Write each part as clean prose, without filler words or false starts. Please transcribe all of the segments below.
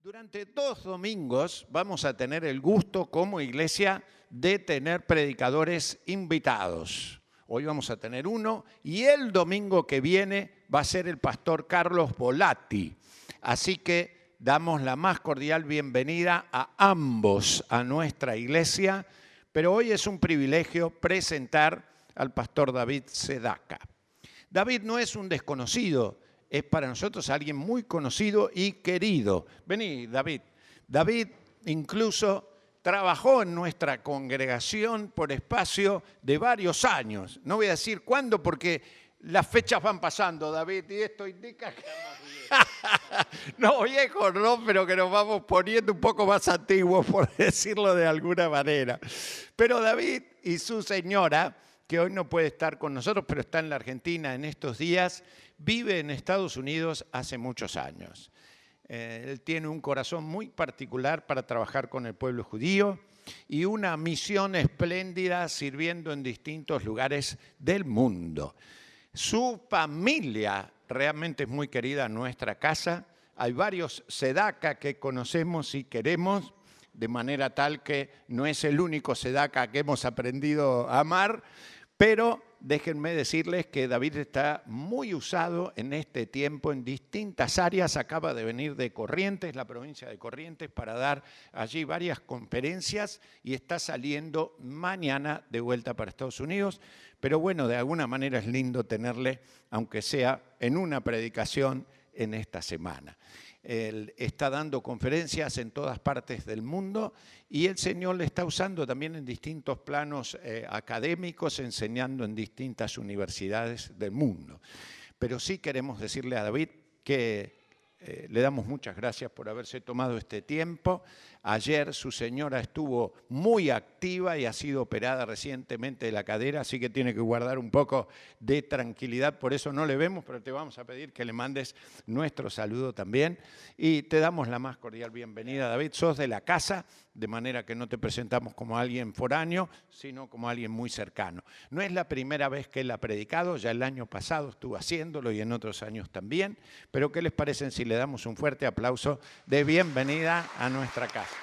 Durante 2 domingos vamos a tener el gusto como iglesia de tener predicadores invitados. Hoy vamos a tener uno y el domingo que viene va a ser el pastor Carlos Volatti. Así que damos la más cordial bienvenida a ambos a nuestra iglesia, pero hoy es un privilegio presentar al pastor David Sedaka. David no es un desconocido, es para nosotros alguien muy conocido y querido. Vení, David. David incluso trabajó en nuestra congregación por espacio de varios años. No voy a decir cuándo porque las fechas van pasando, David, y esto indica que... No, viejos no, pero que nos vamos poniendo un poco más antiguos, por decirlo de alguna manera. Pero David y su señora, que hoy no puede estar con nosotros, pero está en la Argentina en estos días, vive en Estados Unidos hace muchos años. Él tiene un corazón muy particular para trabajar con el pueblo judío y una misión espléndida sirviendo en distintos lugares del mundo. Su familia realmente es muy querida en nuestra casa. Hay varios Sedaka que conocemos y queremos, de manera tal que no es el único Sedaka que hemos aprendido a amar, pero déjenme decirles que David está muy usado en este tiempo en distintas áreas. Acaba de venir de Corrientes, la provincia de Corrientes, para dar allí varias conferencias y está saliendo mañana de vuelta para Estados Unidos. Pero bueno, de alguna manera es lindo tenerle, aunque sea en una predicación en esta semana. Él está dando conferencias en todas partes del mundo y el Señor le está usando también en distintos planos académicos, enseñando en distintas universidades del mundo. Pero sí queremos decirle a David que le damos muchas gracias por haberse tomado este tiempo. Ayer su señora estuvo muy activa y ha sido operada recientemente de la cadera, así que tiene que guardar un poco de tranquilidad, por eso no le vemos, pero te vamos a pedir que le mandes nuestro saludo también. Y te damos la más cordial bienvenida, David. Sos de la casa, de manera que no te presentamos como alguien foráneo, sino como alguien muy cercano. No es la primera vez que él ha predicado, ya el año pasado estuvo haciéndolo y en otros años también, pero ¿qué les parece si le damos un fuerte aplauso de bienvenida a nuestra casa?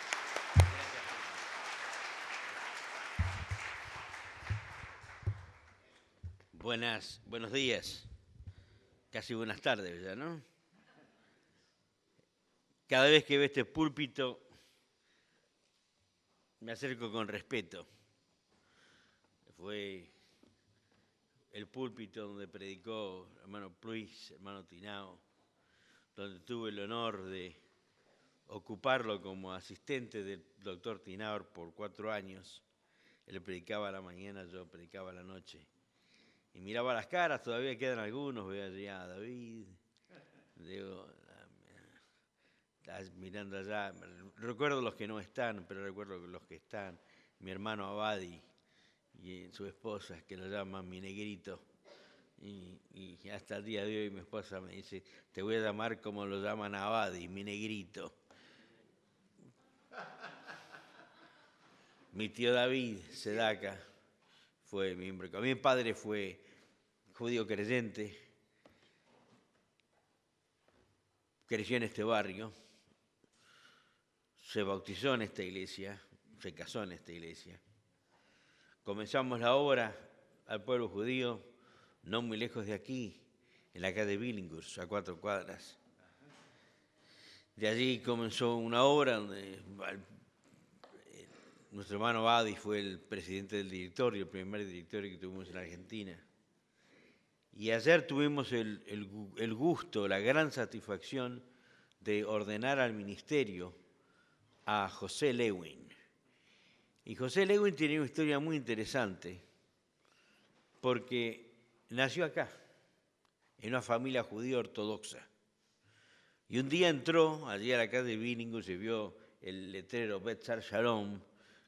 Buenos días, casi buenas tardes ya, ¿no? Cada vez que veo este púlpito me acerco con respeto. Fue el púlpito donde predicó el hermano Pluis, hermano Tinao, donde tuve el honor de ocuparlo como asistente del doctor Tinao por 4 años. Él predicaba a la mañana, yo predicaba a la noche. Y miraba las caras, todavía quedan algunos, veo allí a David, digo, estás mirando allá, recuerdo los que no están, pero recuerdo los que están, mi hermano Abadi y su esposa, que lo llaman mi negrito, y hasta el día de hoy mi esposa me dice, te voy a llamar como lo llaman a Abadi, mi negrito. Mi tío David Sedaka fue miembro. Mi padre fue judío creyente, creció en este barrio, se bautizó en esta iglesia, se casó en esta iglesia. Comenzamos la obra al pueblo judío, no muy lejos de aquí, en la calle Billinghurst, a 4 cuadras. De allí comenzó una obra donde nuestro hermano Badi fue el presidente del directorio, el primer directorio que tuvimos en Argentina. Y ayer tuvimos el gusto, la gran satisfacción de ordenar al ministerio a José Lewin. Y José Lewin tiene una historia muy interesante porque nació acá, en una familia judía ortodoxa. Y un día entró allí a la calle de Billinghurst y vio el letrero Bet Sar Shalom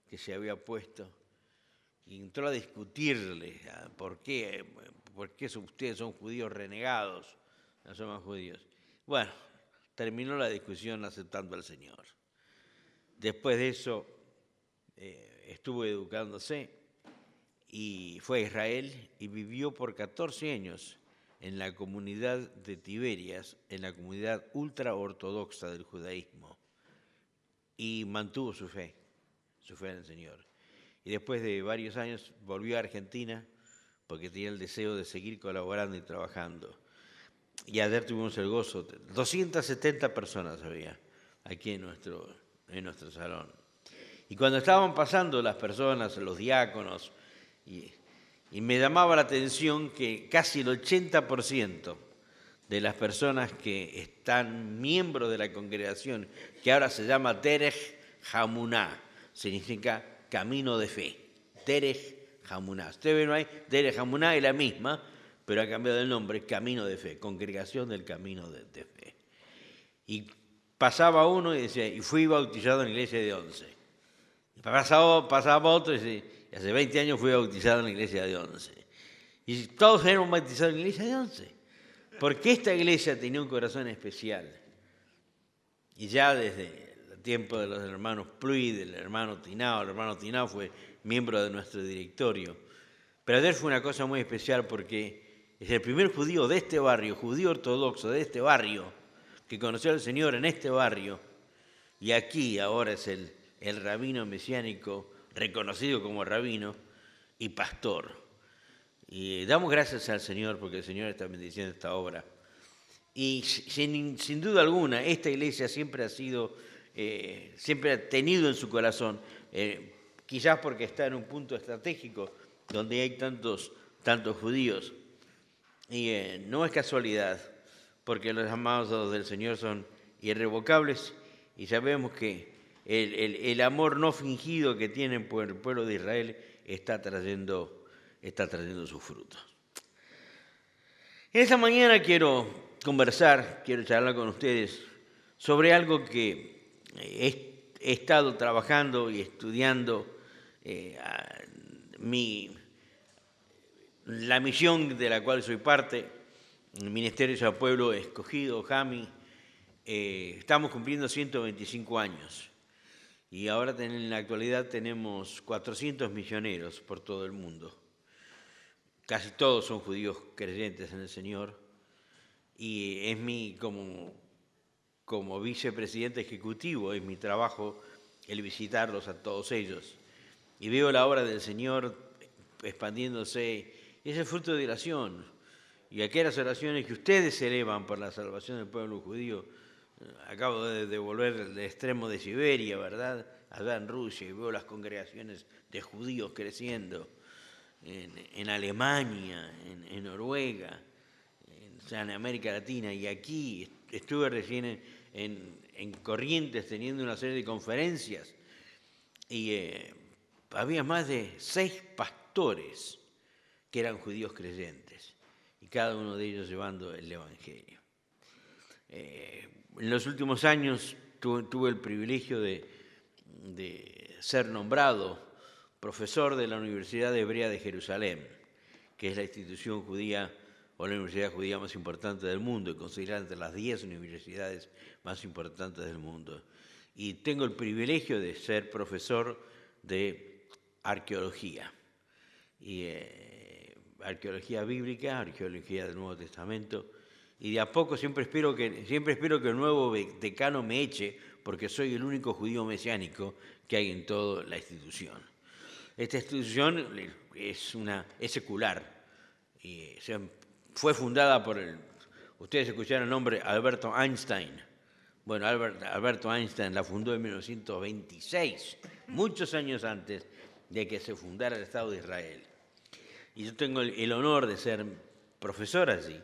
que se había puesto y entró a discutirle por qué ustedes son judíos renegados, no somos judíos. Bueno, terminó la discusión aceptando al Señor. Después de eso estuvo educándose y fue a Israel y vivió por 14 años en la comunidad de Tiberias, en la comunidad ultraortodoxa del judaísmo. y mantuvo su fe en el Señor. Y después de varios años volvió a Argentina porque tenía el deseo de seguir colaborando y trabajando. Y ayer tuvimos el gozo, 270 personas había aquí en nuestro salón. Y cuando estaban pasando las personas, los diáconos, y me llamaba la atención que casi el 80% de las personas que están miembros de la congregación, que ahora se llama Derech Hamuná, significa camino de fe. Derech Hamuná. Ustedes ven ahí, Derech Hamuná es la misma, pero ha cambiado el nombre, Camino de Fe, Congregación del Camino de Fe. Y pasaba uno y decía, y fui bautizado en la iglesia de Once. Y pasaba otro y decía, hace 20 años fui bautizado en la iglesia de Once. Y todos eran bautizados en la iglesia de Once. Porque esta iglesia tenía un corazón especial. Y ya desde el tiempo de los hermanos Pluy, del hermano Tinao, el hermano Tinao fue miembro de nuestro directorio. Pero ayer fue una cosa muy especial porque es el primer judío de este barrio, judío ortodoxo de este barrio, que conoció al Señor en este barrio. Y aquí ahora es el rabino mesiánico, reconocido como rabino y pastor. Y damos gracias al Señor porque el Señor está bendiciendo esta obra. Y sin duda alguna, esta iglesia siempre ha tenido en su corazón, quizás porque está en un punto estratégico donde hay tantos judíos. Y no es casualidad, porque los llamados del Señor son irrevocables y sabemos que el amor no fingido que tienen por el pueblo de Israel está trayendo sus frutos. En esta mañana quiero charlar con ustedes sobre algo que he estado trabajando y estudiando. La misión de la cual soy parte, el Ministerio de Pueblo Escogido, JAMI, estamos cumpliendo 125 años. Y ahora en la actualidad tenemos 400 misioneros por todo el mundo. Casi todos son judíos creyentes en el Señor. Y es como vicepresidente ejecutivo, es mi trabajo el visitarlos a todos ellos. Y veo la obra del Señor expandiéndose. Es el fruto de oración. Y aquellas oraciones que ustedes elevan por la salvación del pueblo judío. Acabo de volver del extremo de Siberia, ¿verdad? Allá en Rusia, y veo las congregaciones de judíos creciendo. En Alemania, en Noruega, en América Latina. Y aquí estuve recién en Corrientes teniendo una serie de conferencias. Y había más de 6 pastores que eran judíos creyentes, y cada uno de ellos llevando el Evangelio. En los últimos años tuve el privilegio de ser nombrado profesor de la Universidad Hebrea de Jerusalén, que es la institución judía o la universidad judía más importante del mundo, y considerada entre las 10 universidades más importantes del mundo. Y tengo el privilegio de ser profesor de arqueología. Y arqueología bíblica, arqueología del Nuevo Testamento, y de a poco siempre espero que el nuevo decano me eche, porque soy el único judío mesiánico que hay en toda la institución. Esta institución es secular, y fue fundada por ustedes escucharon el nombre Alberto Einstein. Bueno, Alberto Einstein la fundó en 1926, muchos años antes de que se fundara el Estado de Israel. Y yo tengo el honor de ser profesor allí.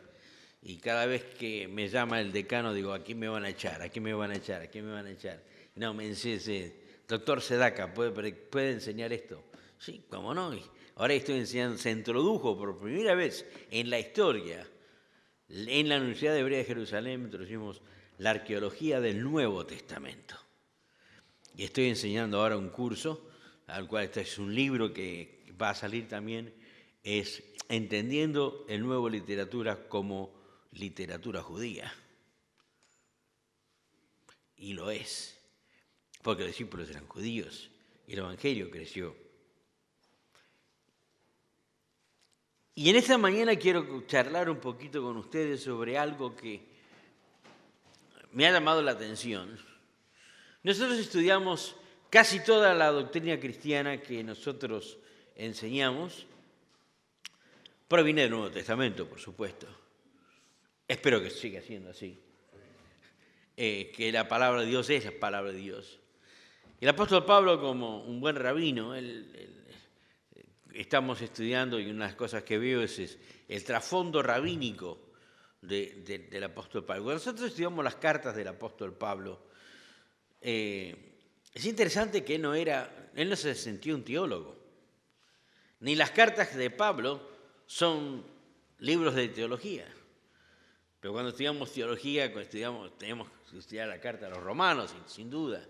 Y cada vez que me llama el decano, digo, aquí me van a echar, aquí me van a echar, aquí me van a echar. No, me dice, doctor Sedaka, ¿puede enseñar esto? Sí, cómo no. Y ahora estoy enseñando, se introdujo por primera vez en la historia, en la Universidad Hebrea de Jerusalén, introducimos la arqueología del Nuevo Testamento. Y estoy enseñando ahora un curso, al cual este es un libro que va a salir también, es Entendiendo el Nuevo Literatura como literatura judía. Y lo es, porque los discípulos eran judíos y el Evangelio creció. Y en esta mañana quiero charlar un poquito con ustedes sobre algo que me ha llamado la atención, Nosotros estudiamos casi toda la doctrina cristiana que nosotros enseñamos. Proviene del Nuevo Testamento, por supuesto. Espero que siga siendo así. Que la palabra de Dios es la palabra de Dios. El apóstol Pablo, como un buen rabino, estamos estudiando, y una de las cosas que veo es el trasfondo rabínico del apóstol Pablo. Cuando nosotros estudiamos las cartas del apóstol Pablo, es interesante que él no se sentía un teólogo. Ni las cartas de Pablo son libros de teología. Pero cuando estudiamos teología, tenemos que estudiar la carta a los romanos, sin duda.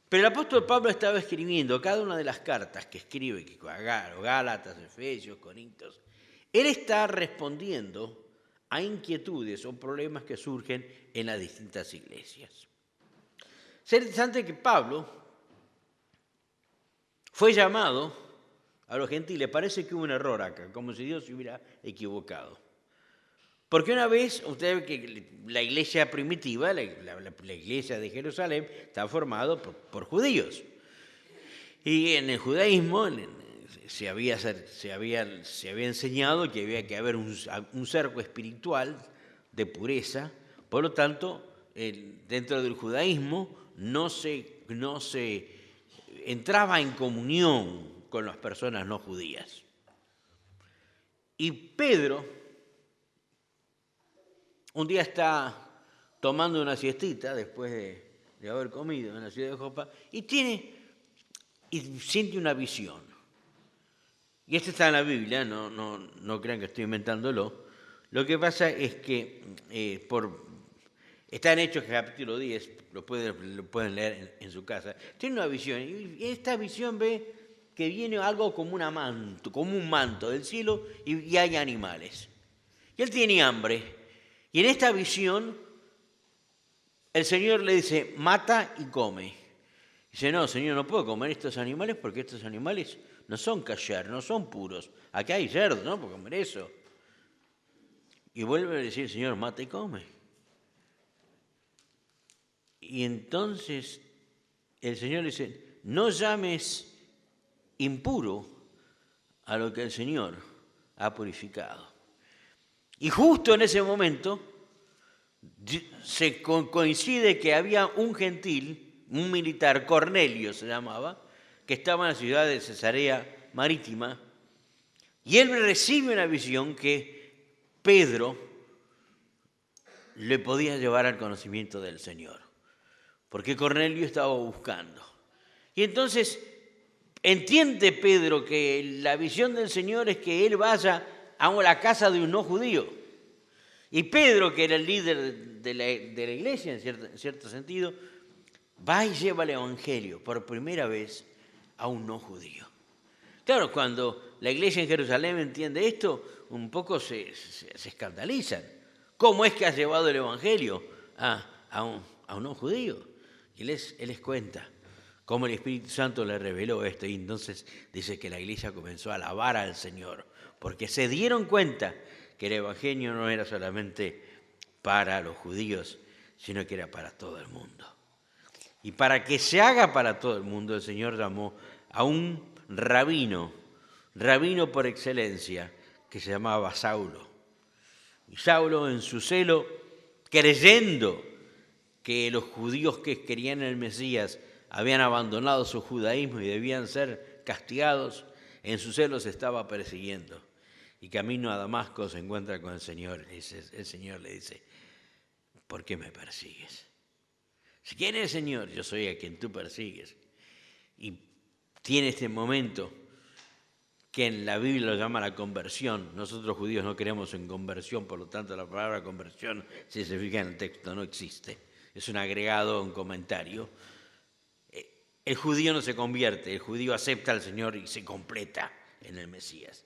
Pero el apóstol Pablo estaba escribiendo cada una de las cartas que escribe, Gálatas, Efesios, Corintios. Él está respondiendo a inquietudes o problemas que surgen en las distintas iglesias. Es interesante que Pablo fue llamado a los gentiles. Parece que hubo un error acá, como si Dios se hubiera equivocado. Porque una vez, usted ve que la iglesia primitiva, la iglesia de Jerusalén, está formada por judíos. Y en el judaísmo se había enseñado que había que haber un cerco espiritual de pureza. Por lo tanto, dentro del judaísmo no se entraba en comunión con las personas no judías. Y Pedro un día está tomando una siestita después de haber comido en la ciudad de Jopa y siente una visión. Y esto está en la Biblia, no crean que estoy inventándolo. Lo que pasa es que está en Hechos capítulo 10, lo pueden leer en su casa. Tiene una visión y esta visión ve que viene algo como un manto del cielo y hay animales. Y él tiene hambre. Y en esta visión, el Señor le dice, mata y come. Dice, no, Señor, no puedo comer estos animales porque estos animales no son kasher, no son puros. Acá hay cerdo, no puedo comer eso. Y vuelve a decir, Señor, mata y come. Y entonces el Señor le dice, no llames impuro a lo que el Señor ha purificado. Y justo en ese momento se coincide que había un gentil, un militar, Cornelio se llamaba, que estaba en la ciudad de Cesarea Marítima, y él recibe una visión que Pedro le podía llevar al conocimiento del Señor, porque Cornelio estaba buscando. Y entonces entiende Pedro que la visión del Señor es que él vaya a la casa de un no judío. Y Pedro, que era el líder de la iglesia, en cierto sentido, va y lleva el evangelio por primera vez a un no judío. Claro, cuando la iglesia en Jerusalén entiende esto, un poco se escandalizan. ¿Cómo es que has llevado el evangelio a un no judío? Y él les cuenta cómo el Espíritu Santo le reveló esto. Y entonces dice que la iglesia comenzó a alabar al Señor, porque se dieron cuenta que el evangelio no era solamente para los judíos, sino que era para todo el mundo. Y para que se haga para todo el mundo, el Señor llamó a un rabino por excelencia, que se llamaba Saulo. Y Saulo, en su celo, creyendo que los judíos que querían el Mesías habían abandonado su judaísmo y debían ser castigados, en su celo se estaba persiguiendo. Y camino a Damasco se encuentra con el Señor. Y el Señor le dice, ¿por qué me persigues? ¿Quién es el Señor? Yo soy a quien tú persigues. Y tiene este momento que en la Biblia lo llama la conversión. Nosotros judíos no creemos en conversión, por lo tanto la palabra conversión, si se fija en el texto, no existe. Es un agregado, un comentario. El judío no se convierte, el judío acepta al Señor y se completa en el Mesías.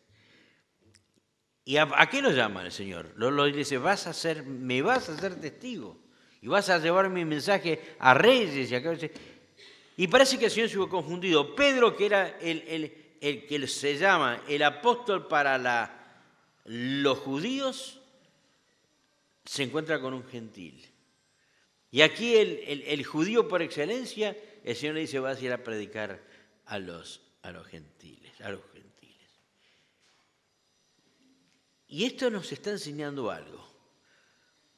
¿Y a qué lo llama el Señor? Lo dice, me vas a ser testigo y vas a llevar mi mensaje a reyes y a cabezas. Y parece que el Señor se hubo confundido. Pedro, que era el que se llama el apóstol para los judíos, se encuentra con un gentil. Y aquí el judío por excelencia, el Señor le dice, vas a ir a predicar a los gentiles. Y esto nos está enseñando algo,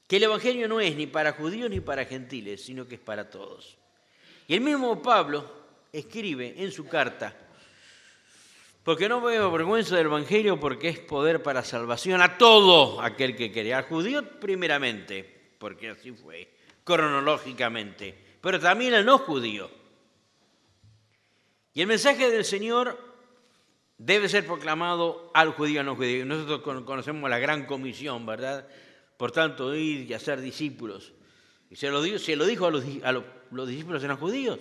que el Evangelio no es ni para judíos ni para gentiles, sino que es para todos. Y el mismo Pablo escribe en su carta, porque no me avergüenzo del Evangelio porque es poder para salvación a todo aquel que cree, al judío primeramente, porque así fue, cronológicamente, pero también al no judío. Y el mensaje del Señor debe ser proclamado al judío y al no judío. Nosotros conocemos la gran comisión, ¿verdad? Por tanto, ir y hacer discípulos. Y se lo dijo a los discípulos eran judíos.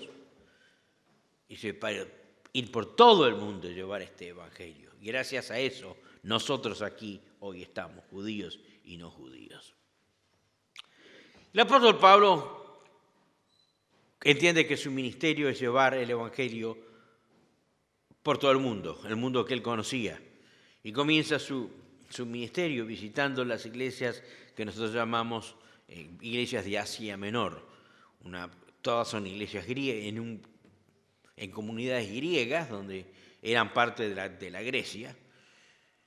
Y para ir por todo el mundo y llevar este evangelio. Y gracias a eso, nosotros aquí hoy estamos, judíos y no judíos. El apóstol Pablo entiende que su ministerio es llevar el evangelio por todo el mundo que él conocía. Y comienza su ministerio visitando las iglesias que nosotros llamamos iglesias de Asia Menor. Todas son iglesias griegas, en comunidades griegas, donde eran parte de la Grecia.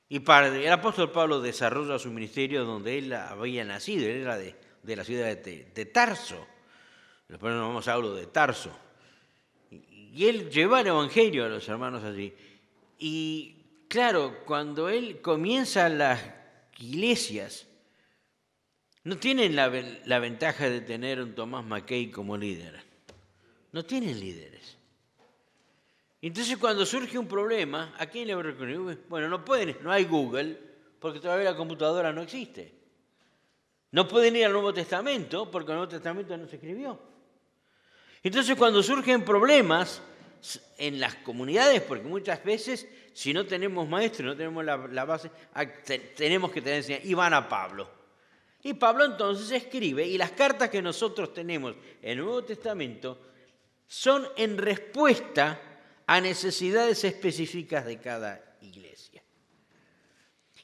Y el apóstol Pablo desarrolla su ministerio donde él había nacido, él era de la ciudad de Tarso. Después nos vamos a hablar de Tarso. Y él lleva el evangelio a los hermanos allí. Y claro, cuando él comienza las iglesias, no tienen la ventaja de tener un Tomás Mackay como líder. No tienen líderes. Entonces cuando surge un problema, ¿a quién le va a reconocer? Bueno, no hay Google, porque todavía la computadora no existe. No pueden ir al Nuevo Testamento, porque el Nuevo Testamento no se escribió. Entonces cuando surgen problemas en las comunidades, porque muchas veces si no tenemos maestros, no tenemos la base, tenemos que tener enseñanza, y van a Pablo. Y Pablo entonces escribe, y las cartas que nosotros tenemos en el Nuevo Testamento son en respuesta a necesidades específicas de cada iglesia.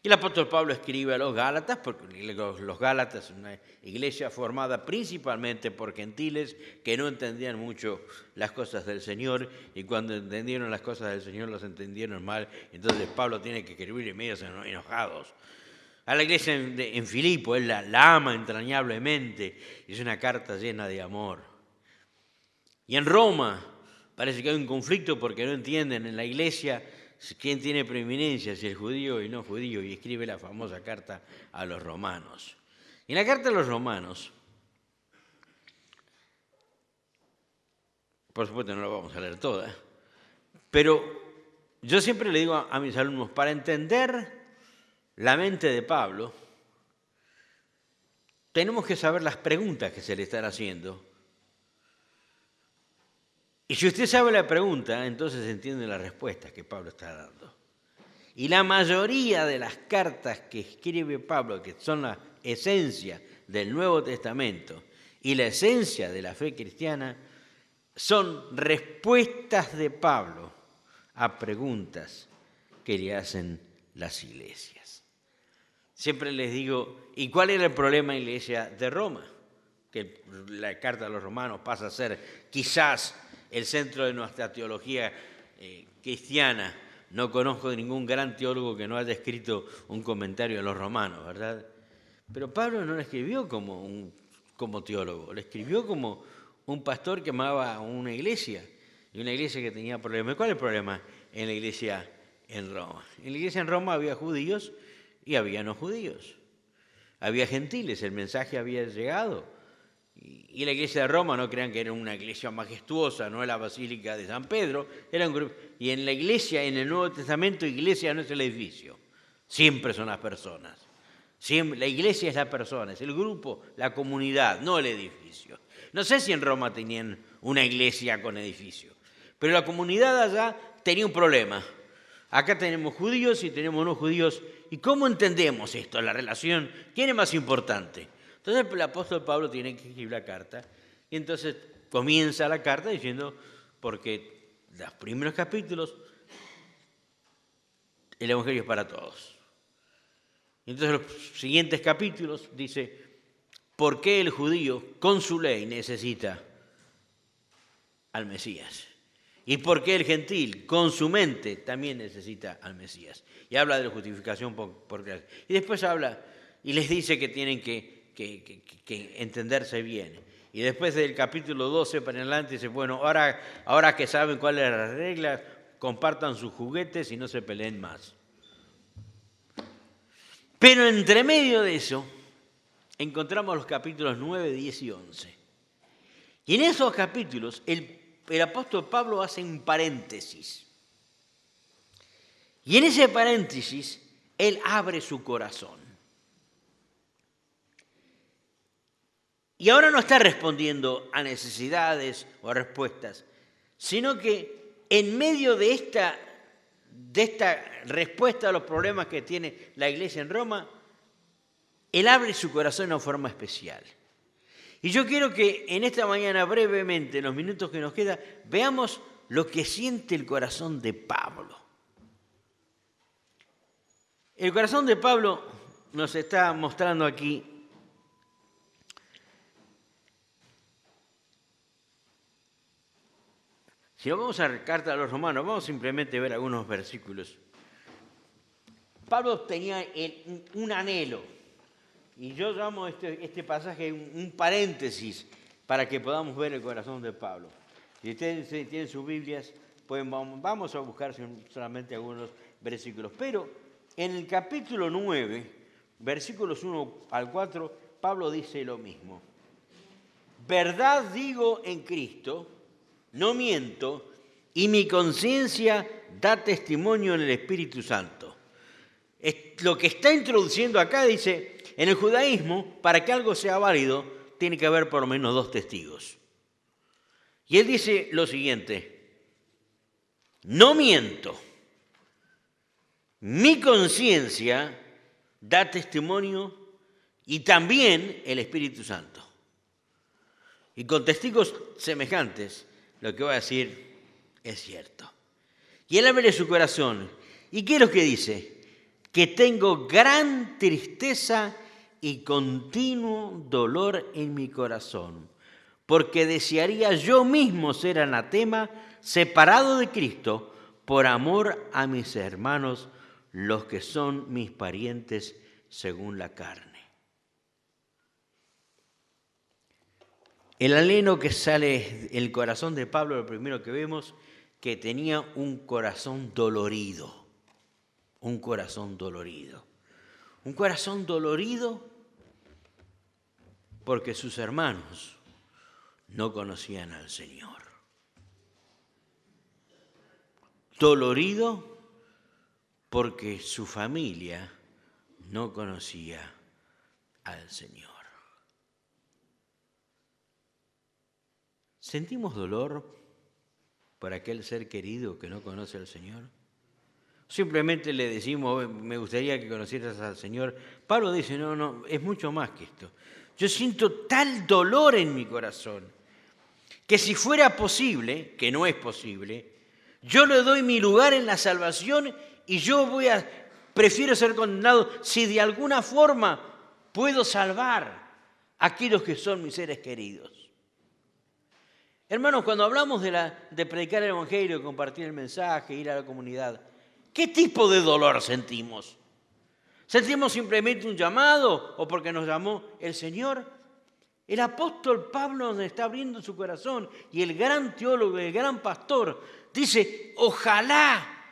Y el apóstol Pablo escribe a los Gálatas, porque los Gálatas es una iglesia formada principalmente por gentiles que no entendían mucho las cosas del Señor, y cuando entendieron las cosas del Señor las entendieron mal, entonces Pablo tiene que escribir medios enojados. A la iglesia en Filipo, él la ama entrañablemente, es una carta llena de amor. Y en Roma parece que hay un conflicto porque no entienden en la iglesia quién tiene preeminencia, si el judío y no judío, y escribe la famosa carta a los romanos. Y en la carta a los romanos, por supuesto no la vamos a leer toda, pero yo siempre le digo a mis alumnos, para entender la mente de Pablo, tenemos que saber las preguntas que se le están haciendo. Y si usted sabe la pregunta, entonces entiende las respuestas que Pablo está dando. Y la mayoría de las cartas que escribe Pablo, que son la esencia del Nuevo Testamento y la esencia de la fe cristiana, son respuestas de Pablo a preguntas que le hacen las iglesias. Siempre les digo, ¿y cuál era el problema en la iglesia de Roma? Que la carta a los romanos pasa a ser quizás el centro de nuestra teología cristiana. No conozco de ningún gran teólogo que no haya escrito un comentario a los romanos, ¿verdad? Pero Pablo no lo escribió como teólogo, lo escribió como un pastor que amaba una iglesia, y una iglesia que tenía problemas. ¿Cuál es el problema en la iglesia en Roma? En la iglesia en Roma había judíos y había no judíos. Había gentiles, el mensaje había llegado. Y la iglesia de Roma, no crean que era una iglesia majestuosa, no es la Basílica de San Pedro, era un grupo. Y en la iglesia, en el Nuevo Testamento, iglesia no es el edificio, siempre son las personas. Siempre, la iglesia es la persona, es el grupo, la comunidad, no el edificio. No sé si en Roma tenían una iglesia con edificio, pero la comunidad allá tenía un problema. Acá tenemos judíos y tenemos no judíos. ¿Y cómo entendemos esto, la relación? ¿Quién es más importante? Entonces el apóstol Pablo tiene que escribir la carta, y entonces comienza la carta diciendo, porque los primeros capítulos, el evangelio es para todos. Y entonces los siguientes capítulos dice, por qué el judío, con su ley, necesita al Mesías. Y por qué el gentil, con su mente, también necesita al Mesías. Y habla de la justificación por gracia. Y después habla y les dice que tienen que entenderse bien. Y después del capítulo 12 para adelante dice, bueno, ahora que saben cuáles son las reglas, compartan sus juguetes y no se peleen más. Pero entre medio de eso, encontramos los capítulos 9, 10 y 11. Y en esos capítulos, el apóstol Pablo hace un paréntesis. Y en ese paréntesis, él abre su corazón. Y ahora no está respondiendo a necesidades o a respuestas, sino que en medio de esta respuesta a los problemas que tiene la iglesia en Roma, él abre su corazón de una forma especial. Y yo quiero que en esta mañana, brevemente, en los minutos que nos quedan, veamos lo que siente el corazón de Pablo. El corazón de Pablo nos está mostrando aquí si nos vamos a la carta a los romanos, vamos simplemente a ver algunos versículos. Pablo tenía un anhelo, y yo llamo este pasaje un paréntesis para que podamos ver el corazón de Pablo. Si ustedes tienen sus Biblias, vamos a buscar solamente algunos versículos. Pero en el capítulo 9, versículos 1 al 4, Pablo dice lo mismo. Verdad digo en Cristo, no miento, y mi conciencia da testimonio en el Espíritu Santo. Lo que está introduciendo acá dice, en el judaísmo, para que algo sea válido, tiene que haber por lo menos 2 testigos. Y él dice lo siguiente, no miento, mi conciencia da testimonio y también el Espíritu Santo. Y con testigos semejantes, lo que va a decir es cierto. Y él abre su corazón. ¿Y qué es lo que dice? Que tengo gran tristeza y continuo dolor en mi corazón, porque desearía yo mismo ser anatema, separado de Cristo, por amor a mis hermanos, los que son mis parientes según la carne. El anhelo que sale del corazón de Pablo, lo primero que vemos, que tenía un corazón dolorido. Un corazón dolorido. Un corazón dolorido porque sus hermanos no conocían al Señor. Dolorido porque su familia no conocía al Señor. ¿Sentimos dolor por aquel ser querido que no conoce al Señor? Simplemente le decimos, me gustaría que conocieras al Señor. Pablo dice, no, es mucho más que esto. Yo siento tal dolor en mi corazón que si fuera posible, que no es posible, yo le doy mi lugar en la salvación y prefiero ser condenado si de alguna forma puedo salvar a aquellos que son mis seres queridos. Hermanos, cuando hablamos de predicar el Evangelio, compartir el mensaje, ir a la comunidad, ¿qué tipo de dolor sentimos? ¿Sentimos simplemente un llamado o porque nos llamó el Señor? El apóstol Pablo nos está abriendo su corazón y el gran teólogo, el gran pastor, dice, ojalá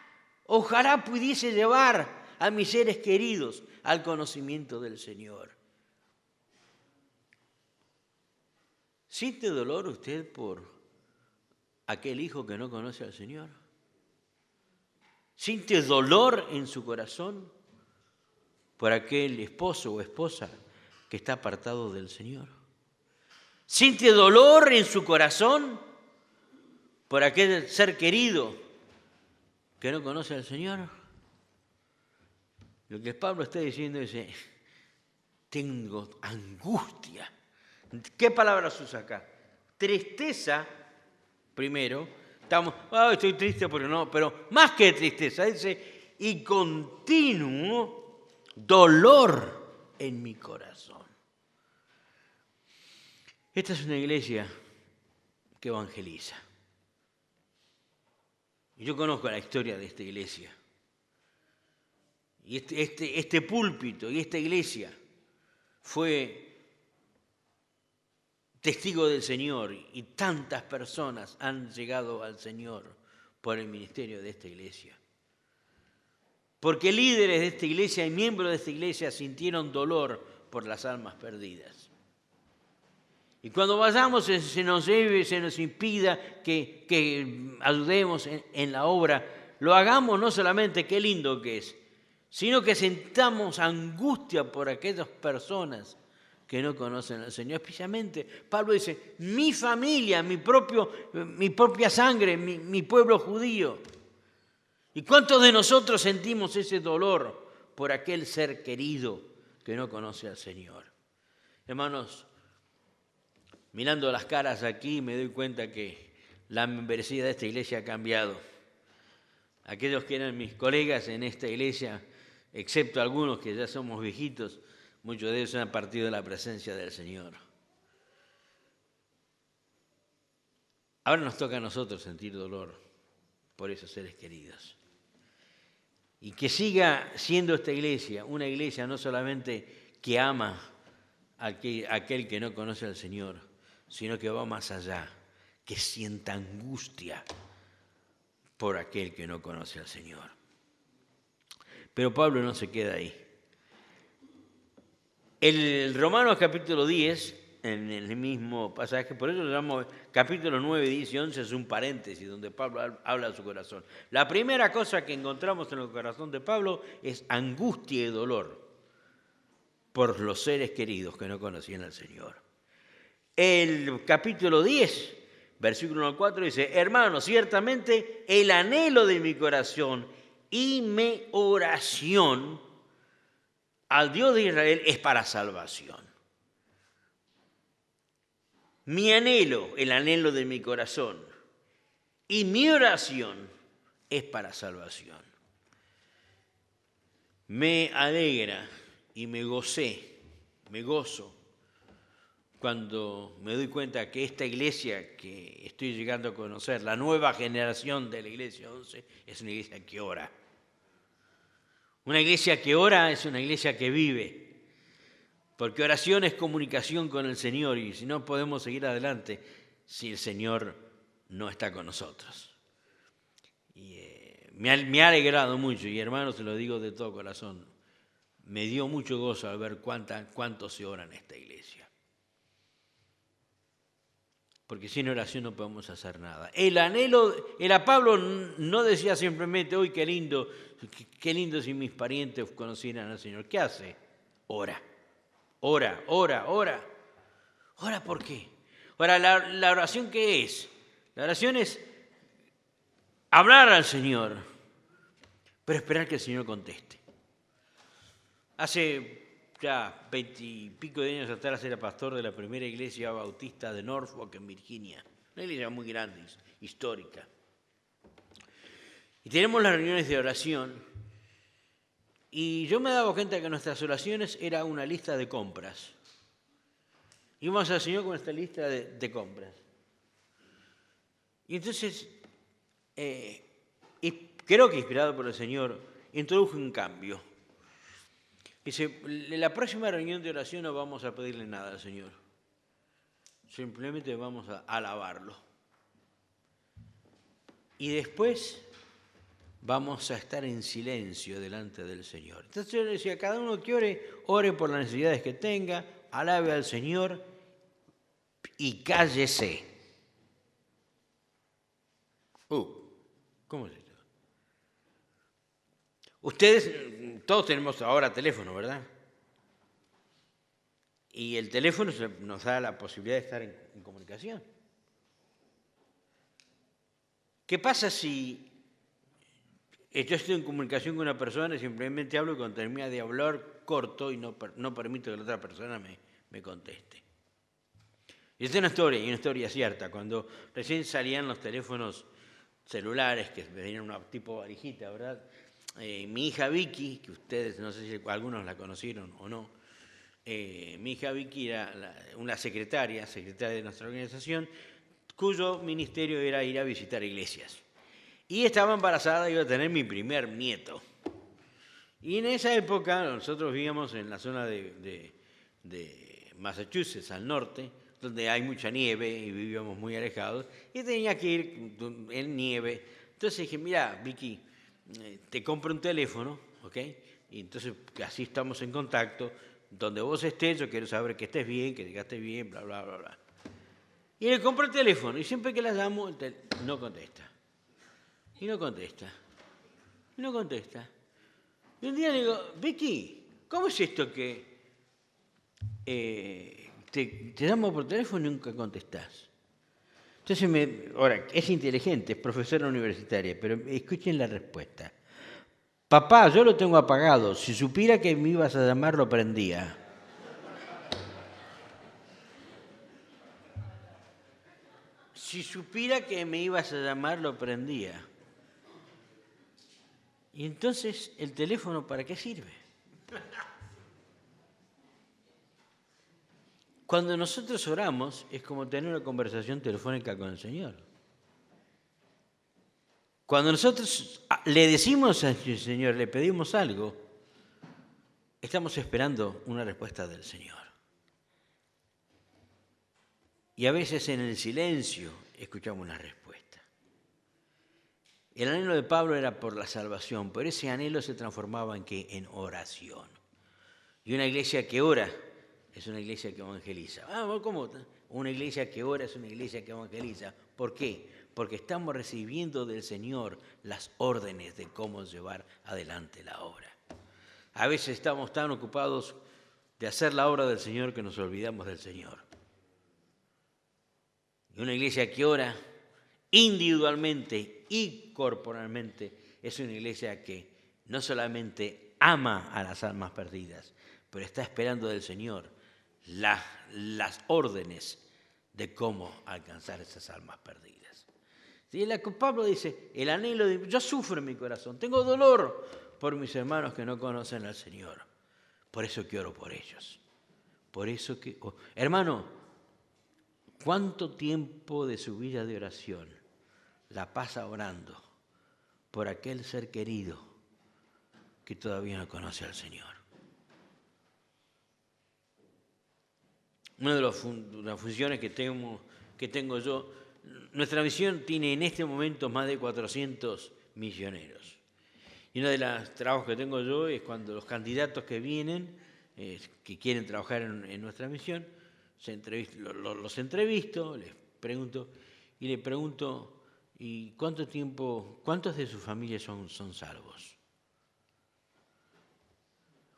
pudiese llevar a mis seres queridos al conocimiento del Señor. ¿Siente dolor usted por aquel hijo que no conoce al Señor? ¿Siente dolor en su corazón por aquel esposo o esposa que está apartado del Señor? ¿Siente dolor en su corazón por aquel ser querido que no conoce al Señor? Lo que Pablo está diciendo es, tengo angustia. ¿Qué palabras usa acá? Tristeza, primero. Estoy triste porque no, pero más que tristeza, dice, y continuo dolor en mi corazón. Esta es una iglesia que evangeliza. Y yo conozco la historia de esta iglesia. Y este púlpito y esta iglesia fue testigo del Señor y tantas personas han llegado al Señor por el ministerio de esta iglesia. Porque líderes de esta iglesia y miembros de esta iglesia sintieron dolor por las almas perdidas. Y cuando vayamos se nos impida que ayudemos en la obra, lo hagamos no solamente qué lindo que es, sino que sentamos angustia por aquellas personas que no conocen al Señor. Especialmente, Pablo dice, mi familia, mi propia sangre, mi pueblo judío. ¿Y cuántos de nosotros sentimos ese dolor por aquel ser querido que no conoce al Señor? Hermanos, mirando las caras aquí me doy cuenta que la membresía de esta iglesia ha cambiado. Aquellos que eran mis colegas en esta iglesia, excepto algunos que ya somos viejitos, muchos de ellos han partido de la presencia del Señor. Ahora nos toca a nosotros sentir dolor por esos seres queridos. Y que siga siendo esta iglesia una iglesia no solamente que ama a aquel que no conoce al Señor, sino que va más allá, que sienta angustia por aquel que no conoce al Señor. Pero Pablo no se queda ahí. El Romanos capítulo 10, en el mismo pasaje, por eso lo llamamos capítulo 9, 10 y 11, es un paréntesis donde Pablo habla de su corazón. La primera cosa que encontramos en el corazón de Pablo es angustia y dolor por los seres queridos que no conocían al Señor. El capítulo 10, versículo 1 al 4 dice, hermanos, ciertamente el anhelo de mi corazón y mi oración al Dios de Israel es para salvación. Mi anhelo, el anhelo de mi corazón y mi oración es para salvación. Me alegra y me gozo cuando me doy cuenta que esta iglesia que estoy llegando a conocer, la nueva generación de la iglesia 11, es una iglesia que ora. Una iglesia que ora es una iglesia que vive, porque oración es comunicación con el Señor y si no podemos seguir adelante si el Señor no está con nosotros. Y, me ha alegrado mucho y hermanos, se lo digo de todo corazón, me dio mucho gozo al ver cuánto se ora en esta iglesia. Porque sin oración no podemos hacer nada. El anhelo, Pablo no decía simplemente, uy, qué lindo si mis parientes conocieran al Señor. ¿Qué hace? Ora. ¿Ora por qué? Ahora, ¿la oración qué es? La oración es hablar al Señor, pero esperar que el Señor conteste. Hace ya 20 y pico de años atrás era pastor de la primera iglesia bautista de Norfolk, en Virginia. Una iglesia muy grande, histórica. Y tenemos las reuniones de oración. Y yo me he dado cuenta que nuestras oraciones era una lista de compras. Íbamos al Señor con esta lista de compras. Y entonces, y creo que inspirado por el Señor, introdujo un cambio. Dice, en la próxima reunión de oración no vamos a pedirle nada al Señor. Simplemente vamos a alabarlo. Y después vamos a estar en silencio delante del Señor. Entonces yo le decía, cada uno que ore por las necesidades que tenga, alabe al Señor y cállese. ¿Cómo es esto? Ustedes, todos tenemos ahora teléfono, ¿verdad? Y el teléfono nos da la posibilidad de estar en comunicación. ¿Qué pasa si yo estoy en comunicación con una persona y simplemente hablo y cuando termina de hablar corto y no permito que la otra persona me conteste? Y esta es una historia cierta. Cuando recién salían los teléfonos celulares, que venían una tipo varijita, ¿verdad? Mi hija Vicky, que ustedes, no sé si algunos la conocieron o no, mi hija Vicky era una secretaria de nuestra organización, cuyo ministerio era ir a visitar iglesias. Y estaba embarazada, iba a tener mi primer nieto. Y en esa época nosotros vivíamos en la zona de Massachusetts, al norte, donde hay mucha nieve y vivíamos muy alejados, y tenía que ir en nieve. Entonces dije, mira, Vicky, te compro un teléfono, ¿ok? Y entonces así estamos en contacto. Donde vos estés, yo quiero saber que estés bien, que llegaste bien, bla, bla, bla, bla. Y le compro el teléfono, y siempre que la llamo, no contesta. Y no contesta. Y no contesta. Y un día le digo, Vicky, ¿cómo es esto que te llamo por teléfono y nunca contestás? Entonces, ahora, es inteligente, es profesora universitaria, pero escuchen la respuesta. Papá, yo lo tengo apagado. Si supiera que me ibas a llamar, lo prendía. Si supiera que me ibas a llamar, lo prendía. Y entonces, ¿el teléfono para qué sirve? Cuando nosotros oramos, es como tener una conversación telefónica con el Señor. Cuando nosotros le decimos al Señor, le pedimos algo, estamos esperando una respuesta del Señor. Y a veces en el silencio escuchamos una respuesta. El anhelo de Pablo era por la salvación, pero ese anhelo se transformaba en ¿qué? En oración. Y una iglesia que ora es una iglesia que evangeliza. ¿Cómo? Una iglesia que ora es una iglesia que evangeliza. ¿Por qué? Porque estamos recibiendo del Señor las órdenes de cómo llevar adelante la obra. A veces estamos tan ocupados de hacer la obra del Señor que nos olvidamos del Señor. Y una iglesia que ora individualmente y corporalmente es una iglesia que no solamente ama a las almas perdidas, pero está esperando del Señor las órdenes de cómo alcanzar esas almas perdidas. Y Pablo dice, el anhelo de... Yo sufro en mi corazón, tengo dolor por mis hermanos que no conocen al Señor. Por eso que oro por ellos. Por eso que... Hermano, ¿cuánto tiempo de su vida de oración la pasa orando por aquel ser querido que todavía no conoce al Señor? Una de las funciones que tengo yo, nuestra misión tiene en este momento más de 400 misioneros. Y uno de los trabajos que tengo yo es cuando los candidatos que vienen, que quieren trabajar en nuestra misión, los entrevisto, les pregunto, ¿y cuántos de sus familias son salvos?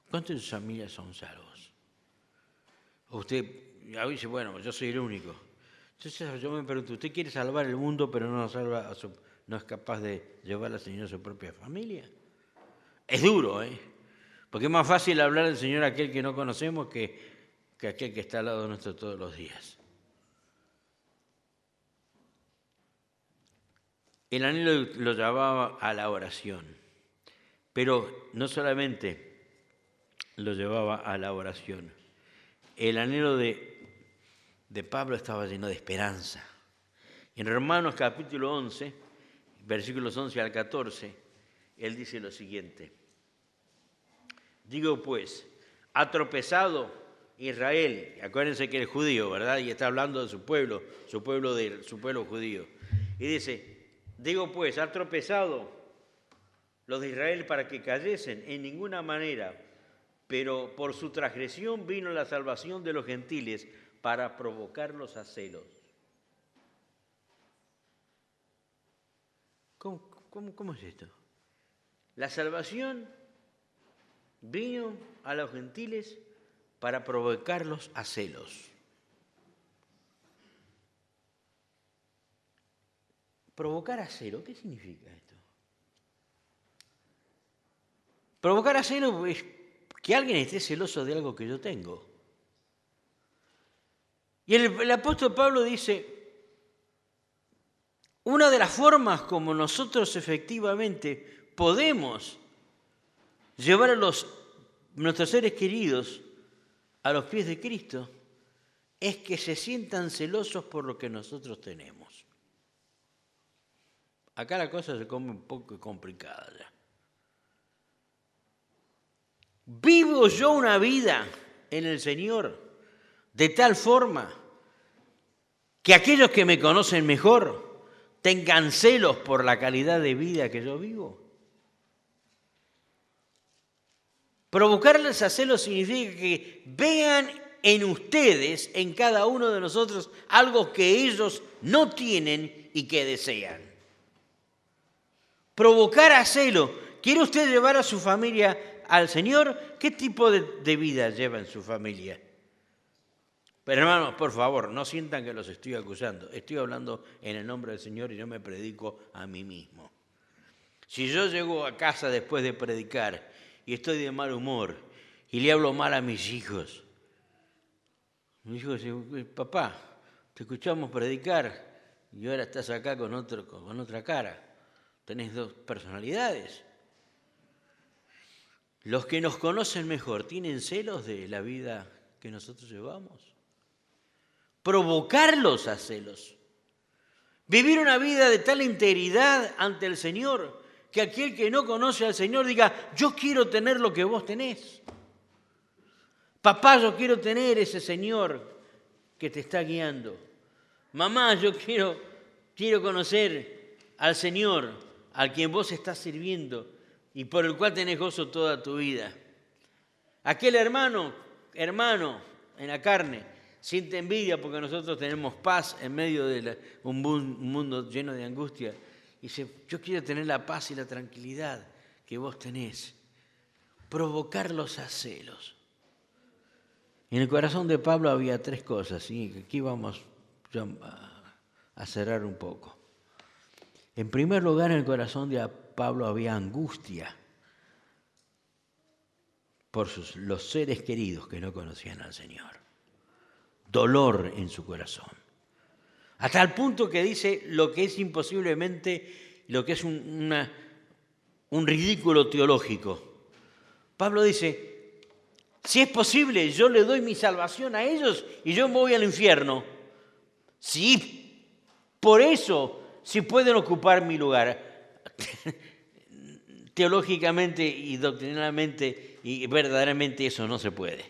¿Cuántos de sus familias son salvos? O usted dice, bueno, yo soy el único. Entonces yo me pregunto, ¿usted quiere salvar el mundo pero no es capaz de llevar al Señor a su propia familia? Es duro, porque es más fácil hablar del Señor a aquel que no conocemos que aquel que está al lado nuestro todos los días. El anhelo lo llevaba a la oración, pero no solamente lo llevaba a la oración. El anhelo de Pablo estaba lleno de esperanza. En Romanos capítulo 11, versículos 11 al 14, él dice lo siguiente. Digo pues, ha tropezado Israel, acuérdense que es judío, ¿verdad? Y está hablando de su pueblo judío. Y dice, digo pues, ha tropezado los de Israel para que cayesen en ninguna manera, pero por su transgresión vino la salvación de los gentiles para provocarlos a celos. ¿Cómo es esto? La salvación vino a los gentiles para provocarlos a celos. ¿Provocar a celo? ¿Qué significa esto? Provocar a celo es que alguien esté celoso de algo que yo tengo. Y el apóstol Pablo dice, una de las formas como nosotros efectivamente podemos llevar a nuestros seres queridos a los pies de Cristo es que se sientan celosos por lo que nosotros tenemos. Acá la cosa se come un poco complicada ya. ¿Vivo yo una vida en el Señor de tal forma que aquellos que me conocen mejor tengan celos por la calidad de vida que yo vivo? Provocarles a celos significa que vean en ustedes, en cada uno de nosotros, algo que ellos no tienen y que desean. Provocar a celo. ¿Quiere usted llevar a su familia al Señor? ¿Qué tipo de vida lleva en su familia? Pero hermanos, por favor, no sientan que los estoy acusando. Estoy hablando en el nombre del Señor y yo me predico a mí mismo. Si yo llego a casa después de predicar y estoy de mal humor y le hablo mal a mis hijos dicen, papá, te escuchamos predicar y ahora estás acá con otra cara. Tenés dos personalidades. Los que nos conocen mejor, ¿tienen celos de la vida que nosotros llevamos? Provocarlos a celos. Vivir una vida de tal integridad ante el Señor que aquel que no conoce al Señor diga, yo quiero tener lo que vos tenés. Papá, yo quiero tener ese Señor que te está guiando. Mamá, yo quiero conocer al Señor, al quien vos estás sirviendo y por el cual tenés gozo toda tu vida. Aquel hermano en la carne, siente envidia porque nosotros tenemos paz en medio de un mundo lleno de angustia. Y dice, yo quiero tener la paz y la tranquilidad que vos tenés. Provocarlos a celos. En el corazón de Pablo había tres cosas, y aquí vamos a cerrar un poco. En primer lugar, en el corazón de Pablo había angustia por los seres queridos que no conocían al Señor. Dolor en su corazón. Hasta el punto que dice lo que es lo que es un ridículo teológico. Pablo dice, si es posible, yo le doy mi salvación a ellos y yo me voy al infierno. Sí, por eso, si pueden ocupar mi lugar. Teológicamente y doctrinalmente y verdaderamente eso no se puede.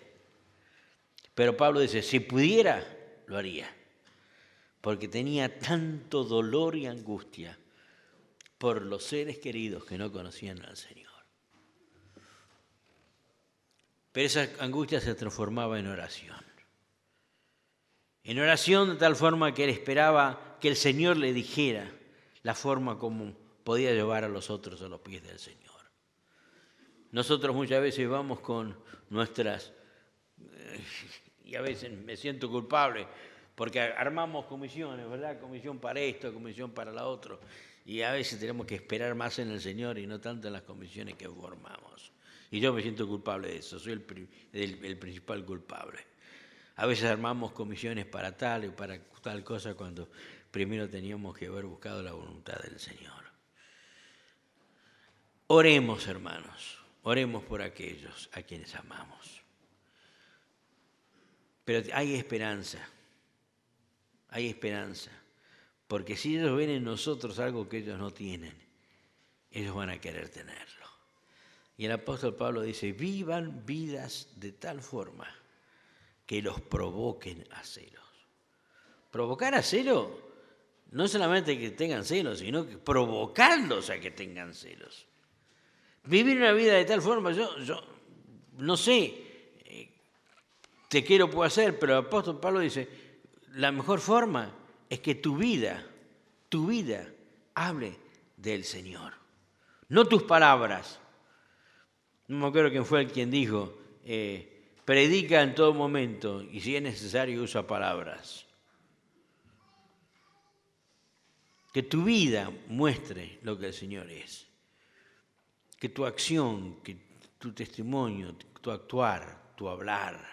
Pero Pablo dice, si pudiera, lo haría. Porque tenía tanto dolor y angustia por los seres queridos que no conocían al Señor. Pero esa angustia se transformaba en oración. En oración de tal forma que él esperaba que el Señor le dijera la forma como podía llevar a los otros a los pies del Señor. Nosotros muchas veces vamos con nuestras... y a veces me siento culpable porque armamos comisiones, ¿verdad? Comisión para esto, comisión para la otra. Y a veces tenemos que esperar más en el Señor y no tanto en las comisiones que formamos. Y yo me siento culpable de eso, soy el principal culpable. A veces armamos comisiones para tal y para tal cosa cuando primero teníamos que haber buscado la voluntad del Señor. Oremos, hermanos, oremos por aquellos a quienes amamos. Pero hay esperanza, porque si ellos ven en nosotros algo que ellos no tienen, ellos van a querer tenerlo. Y el apóstol Pablo dice, vivan vidas de tal forma que los provoquen a celos. Provocar a celos, no solamente que tengan celos, sino que provocarlos a que tengan celos. Vivir una vida de tal forma, yo no sé qué puedo hacer, pero el apóstol Pablo dice, la mejor forma es que tu vida hable del Señor. No tus palabras. No me acuerdo quién fue el quien dijo, predica en todo momento y si es necesario usa palabras. Que tu vida muestre lo que el Señor es. Que tu acción, que tu testimonio, tu actuar, tu hablar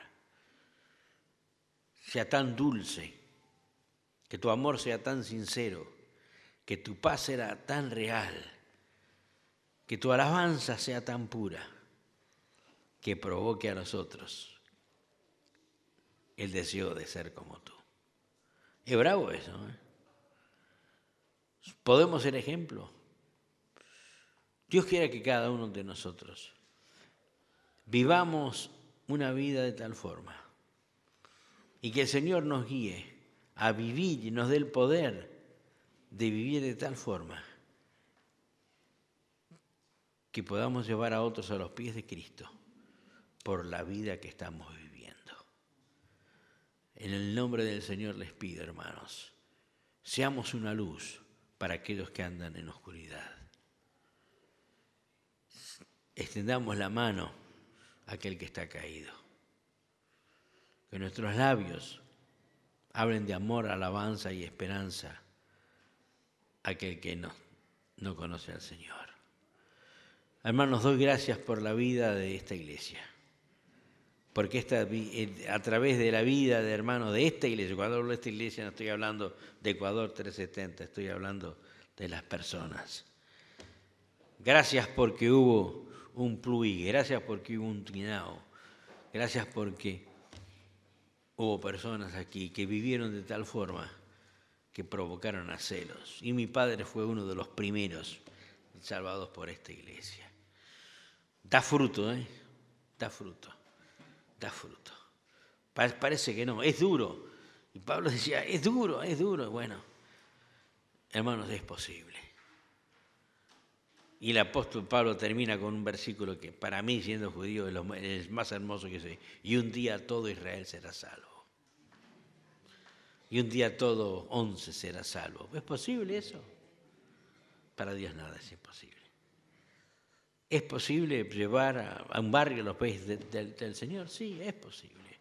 sea tan dulce, que tu amor sea tan sincero, que tu paz sea tan real, que tu alabanza sea tan pura, que provoque a los otros el deseo de ser como tú. Es bravo eso, ¿eh? ¿Podemos ser ejemplo? Dios quiera que cada uno de nosotros vivamos una vida de tal forma y que el Señor nos guíe a vivir y nos dé el poder de vivir de tal forma que podamos llevar a otros a los pies de Cristo por la vida que estamos viviendo. En el nombre del Señor les pido, hermanos, seamos una luz para aquellos que andan en oscuridad. Extendamos la mano a aquel que está caído. Que nuestros labios hablen de amor, alabanza y esperanza a aquel que no conoce al Señor. Hermanos, doy gracias por la vida de esta iglesia. Porque a través de la vida de hermanos de esta iglesia, cuando hablo de esta iglesia no estoy hablando de Ecuador 370, estoy hablando de las personas. Gracias porque hubo un Pluí, gracias porque hubo un Tinao, gracias porque hubo personas aquí que vivieron de tal forma que provocaron a celos. Y mi padre fue uno de los primeros salvados por esta iglesia. Da fruto, ¿eh? Da fruto. Da fruto. Parece que no, es duro. Y Pablo decía, es duro. Bueno, hermanos, es posible. Y el apóstol Pablo termina con un versículo que para mí, siendo judío, es el más hermoso que soy. Y un día todo Israel será salvo. Y un día todo 11 será salvo. ¿Es posible eso? Para Dios nada es imposible. ¿Es posible llevar a un barrio los pies del Señor? Sí, es posible.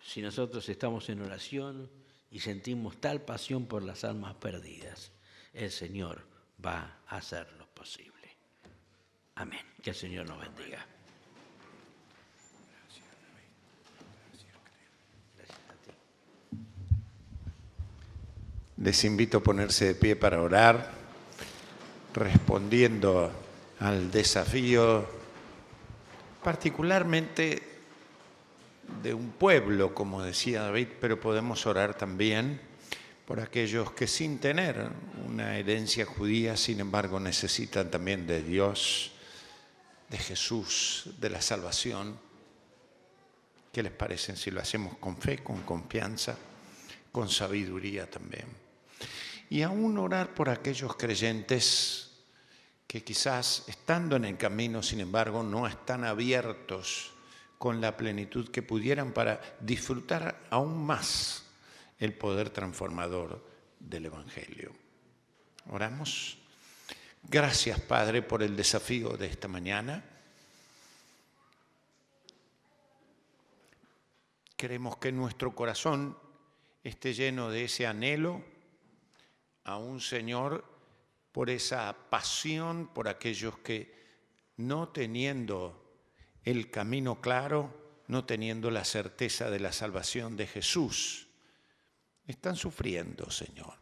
Si nosotros estamos en oración y sentimos tal pasión por las almas perdidas, el Señor va a hacer lo posible. Amén. Que el Señor nos bendiga. Gracias a ti. Les invito a ponerse de pie para orar, respondiendo al desafío particularmente de un pueblo, como decía David, pero podemos orar también por aquellos que sin tener una herencia judía, sin embargo, necesitan también de Dios, de Jesús, de la salvación. ¿Qué les parece si lo hacemos con fe, con confianza, con sabiduría también? Y aún orar por aquellos creyentes que quizás estando en el camino, sin embargo, no están abiertos con la plenitud que pudieran para disfrutar aún más el poder transformador del Evangelio. Oramos. Gracias, Padre, por el desafío de esta mañana. Queremos que nuestro corazón esté lleno de ese anhelo a un Señor, por esa pasión por aquellos que, no teniendo el camino claro, no teniendo la certeza de la salvación de Jesús, están sufriendo, Señor.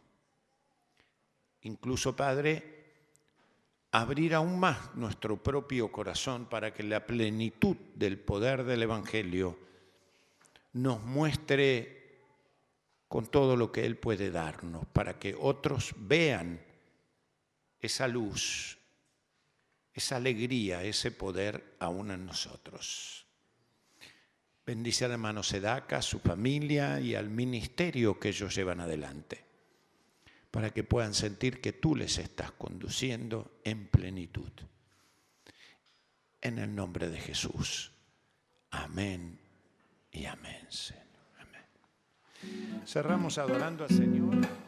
Incluso, Padre, abrir aún más nuestro propio corazón para que la plenitud del poder del Evangelio nos muestre con todo lo que Él puede darnos, para que otros vean esa luz, esa alegría, ese poder aún en nosotros. Bendice al hermano Sedaka, a su familia y al ministerio que ellos llevan adelante, para que puedan sentir que tú les estás conduciendo en plenitud. En el nombre de Jesús. Amén y amén, Señor. Amén. Cerramos adorando al Señor.